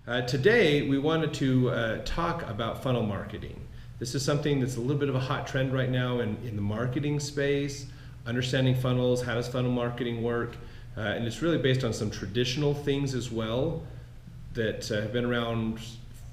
Today, we wanted to talk about funnel marketing. This is something that's a little bit of a hot trend right now in the marketing space, understanding funnels, how does funnel marketing work, and it's really based on some traditional things as well that have been around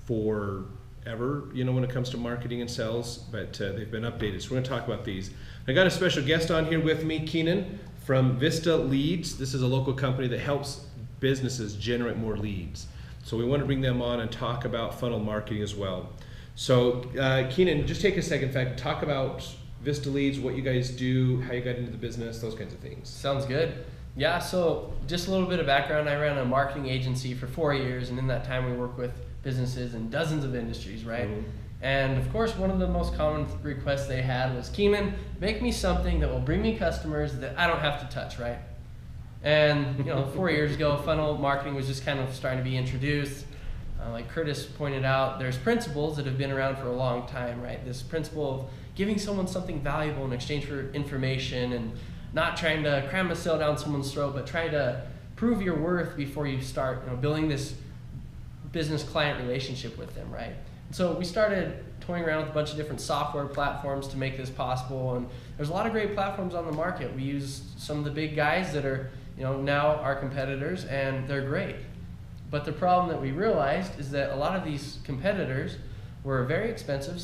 forever, when it comes to marketing and sales, but they've been updated. So we're going to talk about these. I got a special guest on here with me, Keenan from Vista Leads. This is a local company that helps businesses generate more leads. So we want to bring them on and talk about funnel marketing as well. So Keenan, just take a second, in fact, talk about Vista Leads, what you guys do, how you got into the business, those kinds of things. Sounds good. Yeah, so just a little bit of background. I ran a marketing agency for 4 years, and in that time we worked with businesses in dozens of industries, right? Mm-hmm. And of course, one of the most common requests they had was, Keenan, make me something that will bring me customers that I don't have to touch, right? And 4 years ago, funnel marketing was just kind of starting to be introduced. Like Curtis pointed out, there's principles that have been around for a long time, right? This principle of giving someone something valuable in exchange for information and not trying to cram a sale down someone's throat, but trying to prove your worth before you start building this business-client relationship with them, right? And so we started toying around with a bunch of different software platforms to make this possible, and there's a lot of great platforms on the market. We use some of the big guys that are now our competitors, and they're great. But the problem that we realized is that a lot of these competitors were very expensive.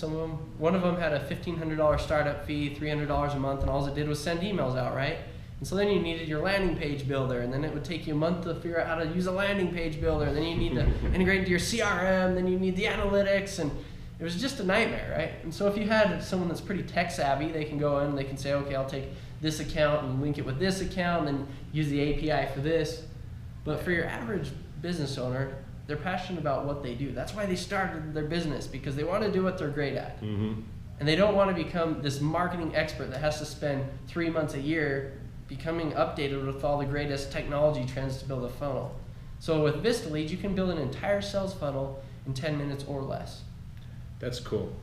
One of them had a $1,500 startup fee, $300 a month, and all it did was send emails out, right? And so then you needed your landing page builder, and then it would take you a month to figure out how to use a landing page builder, and then you need to integrate into your CRM, then you need the analytics, and it was just a nightmare, right? And so if you had someone that's pretty tech savvy, they can go in and they can say, okay, I'll take this account and link it with this account and then use the API for this. But for your average business owner, they're passionate about what they do. That's why they started their business, because they want to do what they're great at. Mm-hmm. And they don't want to become this marketing expert that has to spend 3 months a year becoming updated with all the greatest technology trends to build a funnel. So with Vista Leads, you can build an entire sales funnel in 10 minutes or less. That's cool.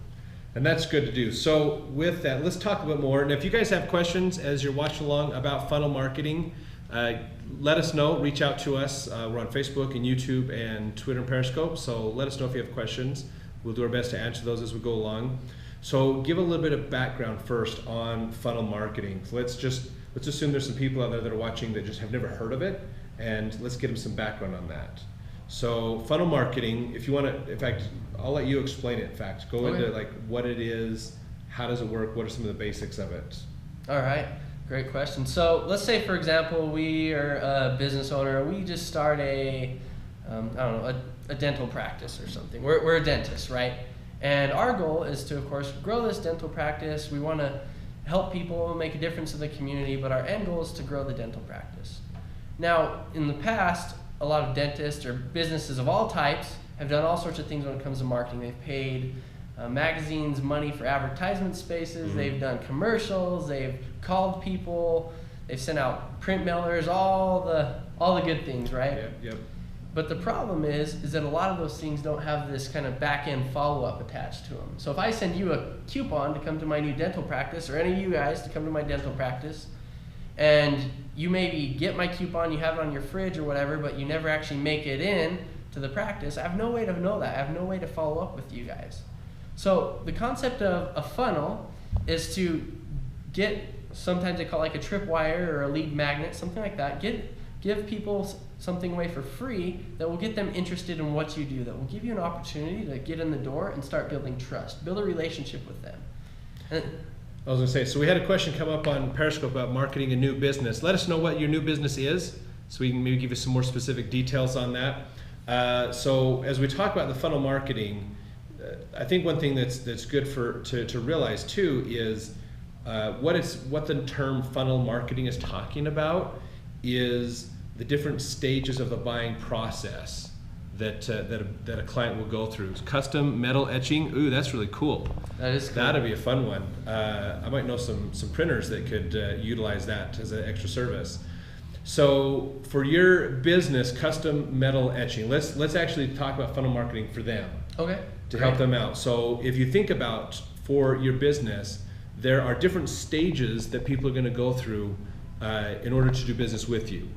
And that's good to do. So with that, let's talk a bit more. And if you guys have questions as you're watching along about funnel marketing, let us know. Reach out to us. We're on Facebook and YouTube and Twitter and Periscope. So let us know if you have questions. We'll do our best to answer those as we go along. So give a little bit of background first on funnel marketing. So let's assume there's some people out there that are watching that just have never heard of it, and let's get them some background on that. So funnel marketing, if you want to, in fact, I'll let you explain it. In fact, go into like what it is, how does it work, what are some of the basics of it? All right, great question. So let's say, for example, we are a business owner. We just start a dental practice or something. We're a dentist, right? And our goal is to, of course, grow this dental practice. We want to help people, make a difference in the community, but our end goal is to grow the dental practice. Now, in the past, a lot of dentists or businesses of all types have done all sorts of things when it comes to marketing. They've paid magazines money for advertisement spaces. Mm-hmm. They've done commercials. They've called people. They've sent out print mailers. All the good things, right? Yep. But the problem is that a lot of those things don't have this kind of back-end follow-up attached to them. So if I send you a coupon to come to my new dental practice, or any of you guys to come to my dental practice, and you maybe get my coupon, you have it on your fridge or whatever, but you never actually make it in to the practice, I have no way to know that. I have no way to follow up with you guys. So the concept of a funnel is to get, sometimes they call it like a tripwire or a lead magnet, something like that. Give people something away for free that will get them interested in what you do, that will give you an opportunity to get in the door and start building trust, build a relationship with them. And I was going to say, so we had a question come up on Periscope about marketing a new business. Let us know what your new business is, so we can maybe give you some more specific details on that. So as we talk about the funnel marketing, I think one thing that's good to realize too is what the term funnel marketing is talking about is the different stages of the buying process that a client will go through. Custom metal etching, ooh, that's really cool. That is cool. That'd be a fun one. I might know some printers that could utilize that as an extra service. So for your business, custom metal etching, let's actually talk about funnel marketing for them. Okay. To help them out. So if you think about for your business, there are different stages that people are going to go through in order to do business with you.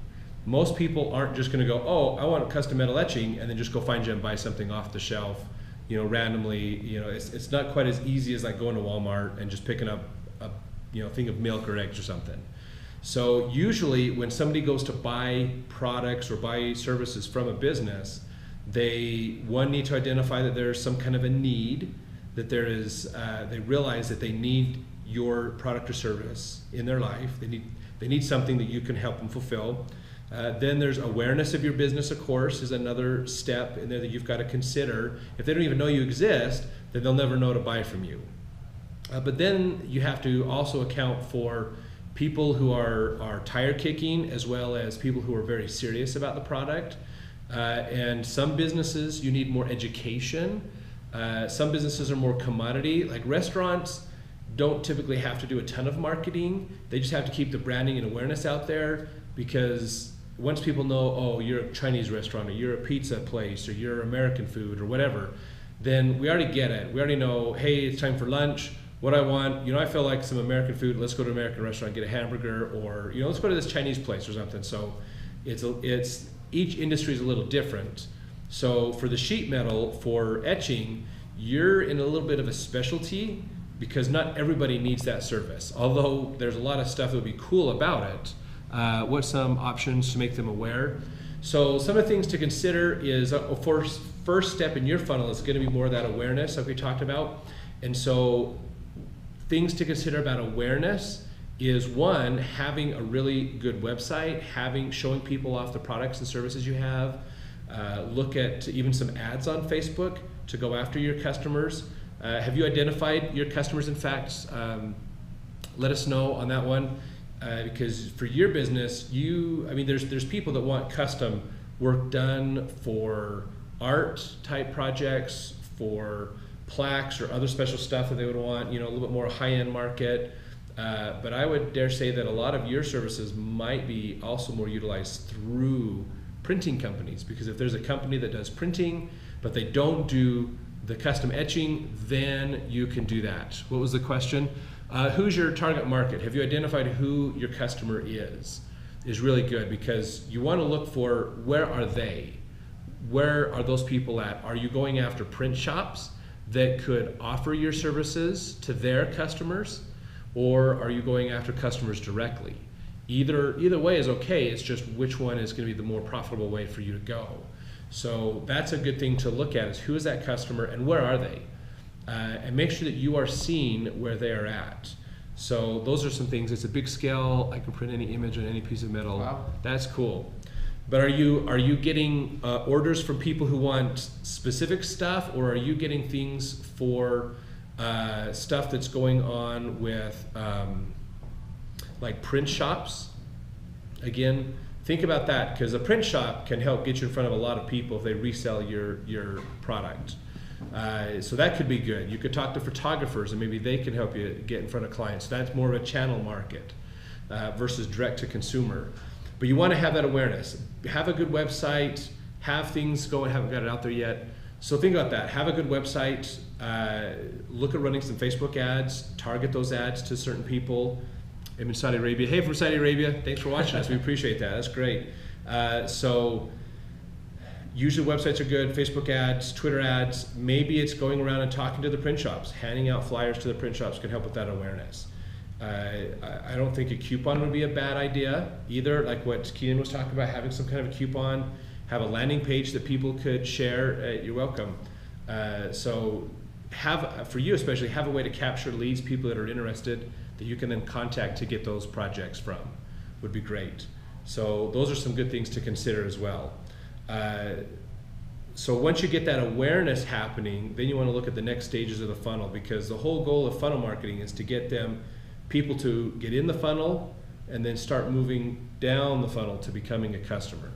most people aren't just going to go, oh, I want custom metal etching, and then just go find you and buy something off the shelf, randomly. It's not quite as easy as like going to Walmart and just picking up a thing of milk or eggs or something. So usually when somebody goes to buy products or buy services from a business, they need to identify that there's some kind of a need, that there is, they realize that they need your product or service in their life. They need something that you can help them fulfill. Then there's awareness of your business, of course, is another step in there that you've got to consider. If they don't even know you exist, then they'll never know to buy from you. But then you have to also account for people who are tire kicking, as well as people who are very serious about the product. And some businesses, you need more education. Some businesses are more commodity. Like restaurants don't typically have to do a ton of marketing. They just have to keep the branding and awareness out there, because once people know, oh, you're a Chinese restaurant, or you're a pizza place, or you're American food, or whatever, then we already get it. We already know, hey, it's time for lunch. What I want, I feel like some American food. Let's go to an American restaurant, get a hamburger, or let's go to this Chinese place or something. So it's each industry is a little different. So for the sheet metal, for etching, you're in a little bit of a specialty, because not everybody needs that service. Although there's a lot of stuff that would be cool about it. What's some options to make them aware? So some of the things to consider is, first step in your funnel is going to be more of that awareness like we talked about. And so things to consider about awareness is, one, having a really good website, showing people off the products and services you have. Look at even some ads on Facebook to go after your customers. Have you identified your customers? In fact, let us know on that one. Because for your business, there's people that want custom work done for art type projects, for plaques or other special stuff that they would want, a little bit more high-end market. But I would dare say that a lot of your services might be also more utilized through printing companies, because if there's a company that does printing, but they don't do the custom etching, then you can do that. What was the question? Who's your target market? Have you identified who your customer is really good, because you want to look for, where are they? Where are those people at? Are you going after print shops that could offer your services to their customers, or are you going after customers directly? Either way is okay, it's just which one is going to be the more profitable way for you to go. So that's a good thing to look at, is who is that customer and where are they? And make sure that you are seeing where they are at. So those are some things. It's a big scale. I can print any image on any piece of metal. Wow. That's cool. But are you getting orders from people who want specific stuff, or are you getting things for stuff that's going on with like print shops? Again, think about that, because a print shop can help get you in front of a lot of people if they resell your product. So that could be good. You could talk to photographers, and maybe they can help you get in front of clients. That's more of a channel market versus direct to consumer. But you want to have that awareness. Have a good website. Have things going. Haven't got it out there yet. So think about that. Have a good website. Look at running some Facebook ads. Target those ads to certain people. I'm in Saudi Arabia. Hey, from Saudi Arabia. Thanks for watching us. We appreciate that. That's great. So usually websites are good, Facebook ads, Twitter ads. Maybe it's going around and talking to the print shops. Handing out flyers to the print shops can help with that awareness. I don't think a coupon would be a bad idea either, like what Keenan was talking about, having some kind of a coupon, have a landing page that people could share. You're welcome. So for you especially, have a way to capture leads, people that are interested, that you can then contact to get those projects from. Would be great. So those are some good things to consider as well. So once you get that awareness happening, then you want to look at the next stages of the funnel, because the whole goal of funnel marketing is to get people to get in the funnel and then start moving down the funnel to becoming a customer.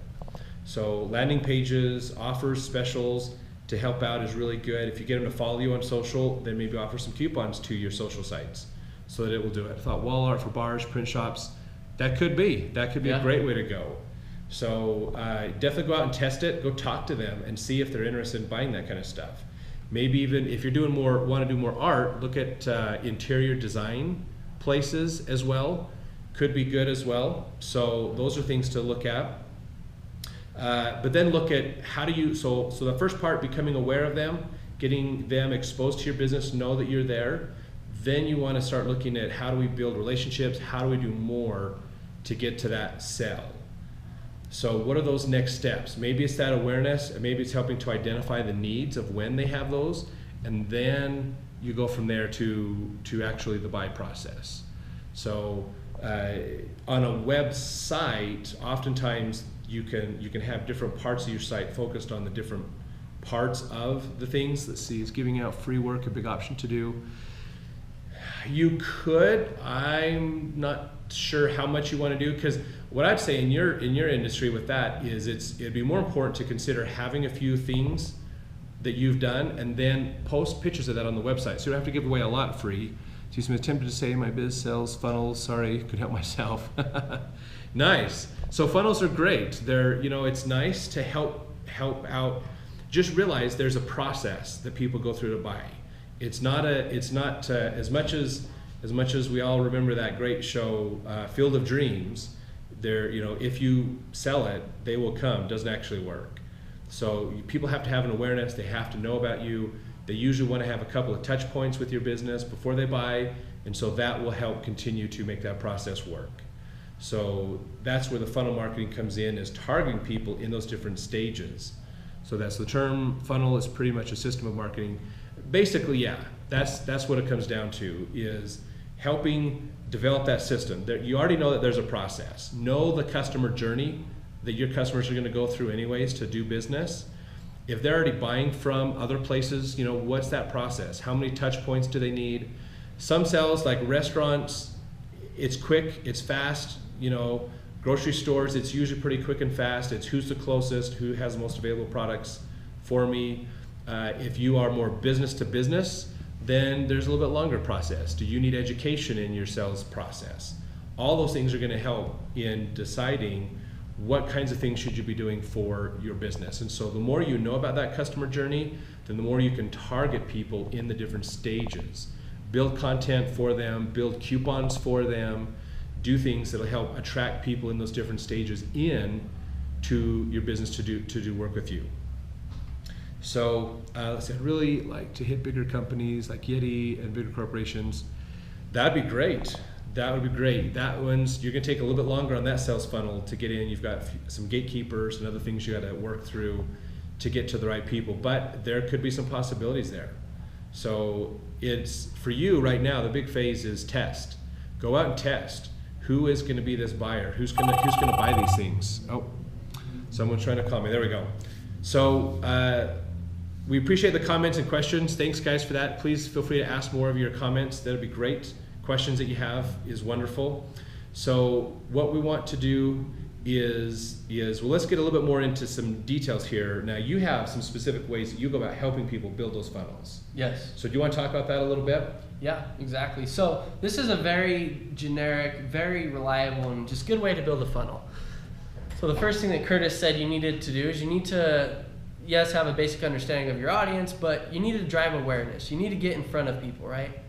So landing pages, offers, specials to help out is really good. If you get them to follow you on social, then maybe offer some coupons to your social sites so that it will do it. I thought wall art for bars, print shops, that could be a great way to go. So definitely go out and test it. Go talk to them and see if they're interested in buying that kind of stuff. Maybe even if you're want to do more art, look at interior design places as well. Could be good as well. So those are things to look at. But then look at how do you, so the first part, becoming aware of them, getting them exposed to your business, know that you're there. Then you want to start looking at how do we build relationships, how do we do more to get to that sell. So what are those next steps? Maybe it's that awareness, and maybe it's helping to identify the needs of when they have those, and then you go from there to actually the buy process. So on a website, oftentimes you can have different parts of your site focused on the different parts of the things. Let's see, is giving out free work a big option to do? You could. I'm not sure how much you want to do, because what I'd say in your industry with that is it'd be more important to consider having a few things that you've done and then post pictures of that on the website. So you don't have to give away a lot free. Excuse me, I'm tempted to say my biz sells funnels. Sorry, could help myself. Nice. So funnels are great. They're, it's nice to help out. Just realize there's a process that people go through to buy. It's not as much as we all remember that great show, Field of Dreams. There, if you sell it, they will come. Doesn't actually work. So people have to have an awareness. They have to know about you. They usually want to have a couple of touch points with your business before they buy, and so that will help continue to make that process work. So that's where the funnel marketing comes in, is targeting people in those different stages. So that's the term. Funnel is pretty much a system of marketing. Basically, yeah, that's what it comes down to, is helping develop that system. You already know that there's a process. Know the customer journey that your customers are going to go through anyways to do business. If they're already buying from other places, what's that process? How many touch points do they need? Some sales, like restaurants, it's quick, it's fast. Grocery stores, it's usually pretty quick and fast. It's who's the closest, who has the most available products for me. If you are more business to business, then there's a little bit longer process. Do you need education in your sales process? All those things are going to help in deciding what kinds of things should you be doing for your business. And so the more you know about that customer journey, then the more you can target people in the different stages. Build content for them, build coupons for them, do things that'll help attract people in those different stages in to your business to do work with you. So let's say I'd really like to hit bigger companies like Yeti and bigger corporations. That'd be great. That would be great. That one's, you're gonna take a little bit longer on that sales funnel to get in. You've got some gatekeepers and other things you gotta work through to get to the right people, but there could be some possibilities there. So it's, for you right now, the big phase is test. Go out and test. Who is gonna be this buyer? Who's gonna buy these things? Oh, someone's trying to call me, there we go. So we appreciate the comments and questions. Thanks guys for that. Please feel free to ask more of your comments. That'd be great. Questions that you have is wonderful. So what we want to do is well, let's get a little bit more into some details here. Now you have some specific ways that you go about helping people build those funnels. Yes. So do you want to talk about that a little bit? Yeah, exactly. So this is a very generic, very reliable, and just good way to build a funnel. So the first thing that Curtis said you needed to do is you need to, yes, have a basic understanding of your audience, but you need to drive awareness. You need to get in front of people, right?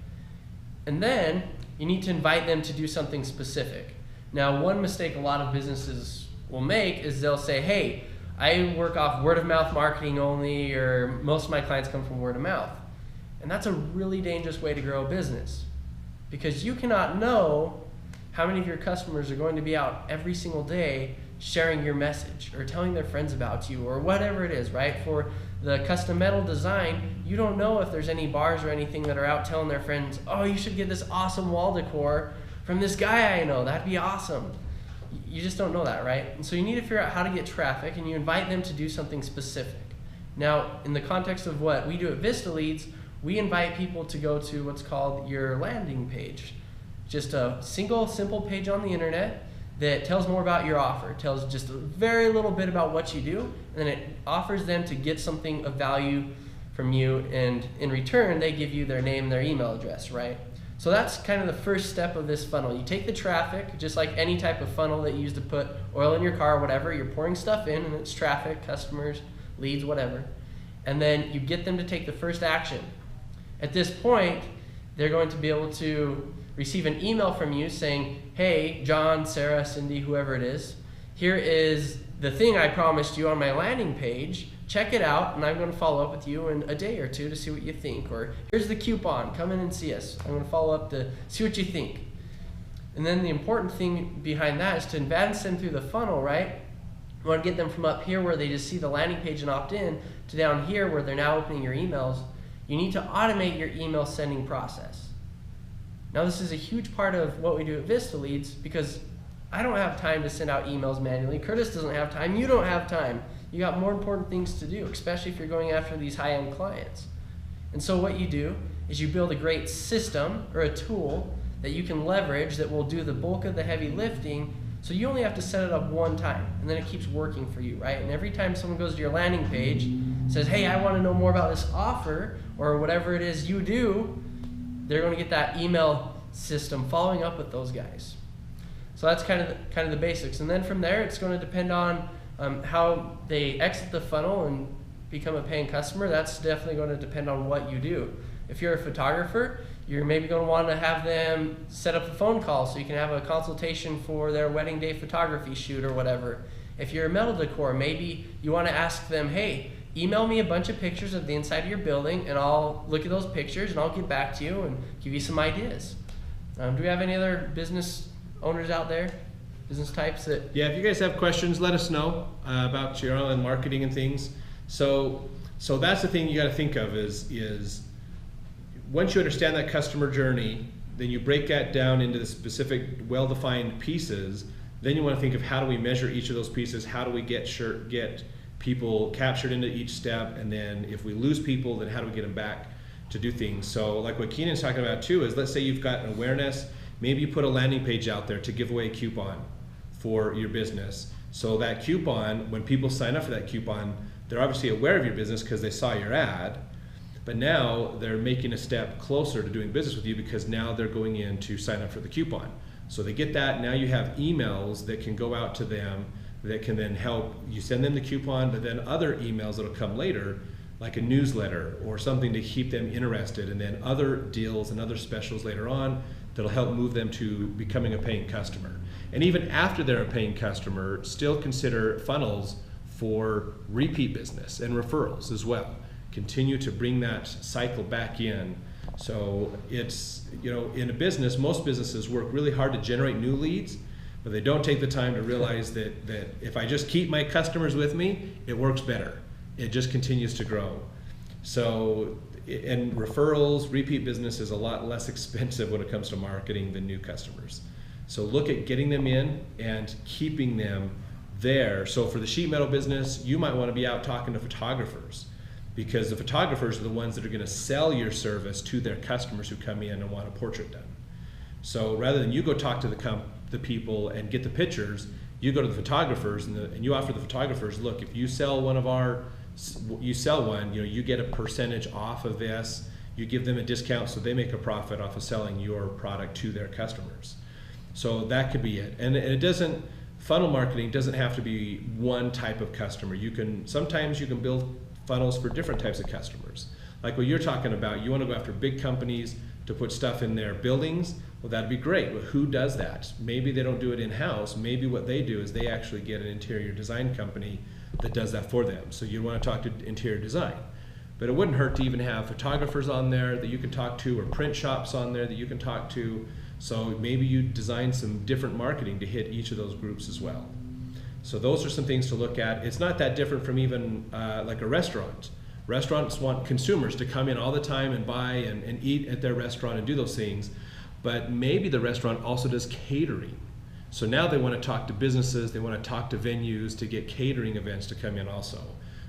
And then you need to invite them to do something specific. Now, one mistake a lot of businesses will make is they'll say, hey, I work off word of mouth marketing only, or most of my clients come from word of mouth. And that's a really dangerous way to grow a business, because you cannot know how many of your customers are going to be out every single day sharing your message or telling their friends about you or whatever it is, right? For the custom metal design, you don't know if there's any bars or anything that are out telling their friends, oh, you should get this awesome wall decor from this guy I know, that'd be awesome. You just don't know that, right? And so you need to figure out how to get traffic, and you invite them to do something specific. Now, in the context of what we do at Vista Leads, we invite people to go to what's called your landing page. Just a single, simple page on the internet that tells more about your offer, tells just a very little bit about what you do, and then it offers them to get something of value from you, and in return, they give you their name and their email address, right? So that's kind of the first step of this funnel. You take the traffic, just like any type of funnel that you use to put oil in your car or whatever, you're pouring stuff in, and it's traffic, customers, leads, whatever, and then you get them to take the first action. At this point, they're going to be able to receive an email from you saying, hey, John, Sarah, Cindy, whoever it is, here is the thing I promised you on my landing page, check it out, and I'm going to follow up with you in a day or two to see what you think. Or here's the coupon, come in and see us. I'm going to follow up to see what you think. And then the important thing behind that is to advance them through the funnel, right? You want to get them from up here where they just see the landing page and opt in to down here where they're now opening your emails. You need to automate your email sending process. Now this is a huge part of what we do at Vista Leads, because I don't have time to send out emails manually. Curtis doesn't have time. You don't have time. You got more important things to do, especially if you're going after these high-end clients. And so what you do is you build a great system or a tool that you can leverage that will do the bulk of the heavy lifting, so you only have to set it up one time, and then it keeps working for you, right? And every time someone goes to your landing page, says, hey, I want to know more about this offer, or whatever it is you do, they're going to get that email system following up with those guys. So that's kind of the basics. And then from there, it's going to depend on how they exit the funnel and become a paying customer. That's definitely going to depend on what you do. If you're a photographer, you're maybe going to want to have them set up a phone call so you can have a consultation for their wedding day photography shoot or whatever. If you're a metal decor, maybe you want to ask them, hey, email me a bunch of pictures of the inside of your building, and I'll look at those pictures and I'll get back to you and give you some ideas. Do we have any other business owners out there, business types that? Yeah, if you guys have questions, let us know about your online marketing and things. So that's the thing you got to think of is once you understand that customer journey, then you break that down into the specific well-defined pieces. Then you want to think of how do we measure each of those pieces? How do we get people captured into each step? And then if we lose people, then how do we get them back to do things? So like what Keenan's talking about too is, let's say you've got an awareness. Maybe you put a landing page out there to give away a coupon for your business. So that coupon, when people sign up for that coupon, they're obviously aware of your business because they saw your ad, but now they're making a step closer to doing business with you because now they're going in to sign up for the coupon. So they get that. Now you have emails that can go out to them that can then help you send them the coupon, but then other emails that'll come later, like a newsletter or something to keep them interested, and then other deals and other specials later on that'll help move them to becoming a paying customer. And even after they're a paying customer, still consider funnels for repeat business and referrals as well. Continue to bring that cycle back in. So it's, in a business, most businesses work really hard to generate new leads, but they don't take the time to realize that if I just keep my customers with me, it works better. It just continues to grow. So, and referrals, repeat business is a lot less expensive when it comes to marketing than new customers. So look at getting them in and keeping them there. So for the sheet metal business, you might want to be out talking to photographers, because the photographers are the ones that are going to sell your service to their customers who come in and want a portrait done. So rather than you go talk to the people and get the pictures, you go to the photographers and you offer the photographers, look, if you sell one, you get a percentage off of this. You give them a discount so they make a profit off of selling your product to their customers. So that could be it. And funnel marketing doesn't have to be one type of customer. Sometimes you can build funnels for different types of customers. Like what you're talking about, you want to go after big companies to put stuff in their buildings. Well, that'd be great, but who does that? Maybe they don't do it in-house. Maybe what they do is they actually get an interior design company that does that for them. So you want to talk to interior design. But it wouldn't hurt to even have photographers on there that you can talk to, or print shops on there that you can talk to. So maybe you design some different marketing to hit each of those groups as well. So those are some things to look at. It's not that different from even like a restaurant. Restaurants want consumers to come in all the time and buy and eat at their restaurant and do those things. But maybe the restaurant also does catering. So now they want to talk to businesses, they want to talk to venues to get catering events to come in also.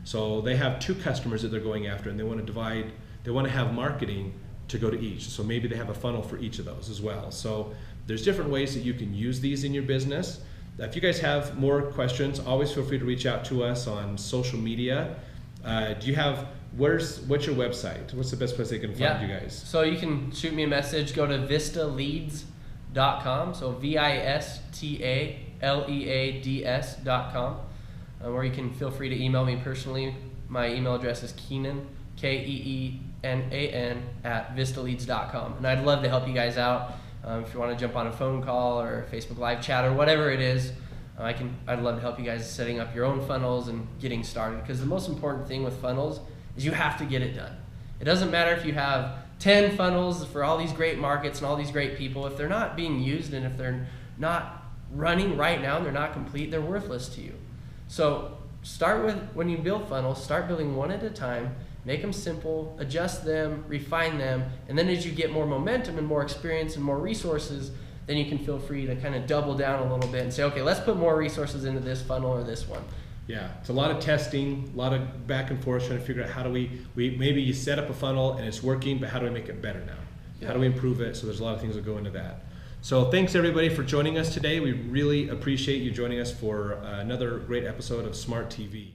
So they have two customers that they're going after, and they want to have marketing to go to each. So maybe they have a funnel for each of those as well. So there's different ways that you can use these in your business. If you guys have more questions, always feel free to reach out to us on social media. What's your website? What's the best place they can find you guys? So you can shoot me a message, go to vistaleads.com, so VISTALEADS.com, or you can feel free to email me personally. My email address is Keenan, KEENAN @vistaleads.com, and I'd love to help you guys out. If you want to jump on a phone call or Facebook live chat or whatever it is, I'd love to help you guys setting up your own funnels and getting started, because the most important thing with funnels is you have to get it done. It doesn't matter if you have 10 funnels for all these great markets and all these great people. If they're not being used and if they're not running right now and they're not complete, they're worthless to you. So start with, when you build funnels, start building one at a time, make them simple, adjust them, refine them, and then as you get more momentum and more experience and more resources, then you can feel free to kind of double down a little bit and say, okay, let's put more resources into this funnel or this one. Yeah, it's a lot of testing, a lot of back and forth, trying to figure out how do we maybe you set up a funnel and it's working, but how do we make it better now? Yeah. How do we improve it? So there's a lot of things that go into that. So thanks everybody for joining us today. We really appreciate you joining us for another great episode of Smart TV.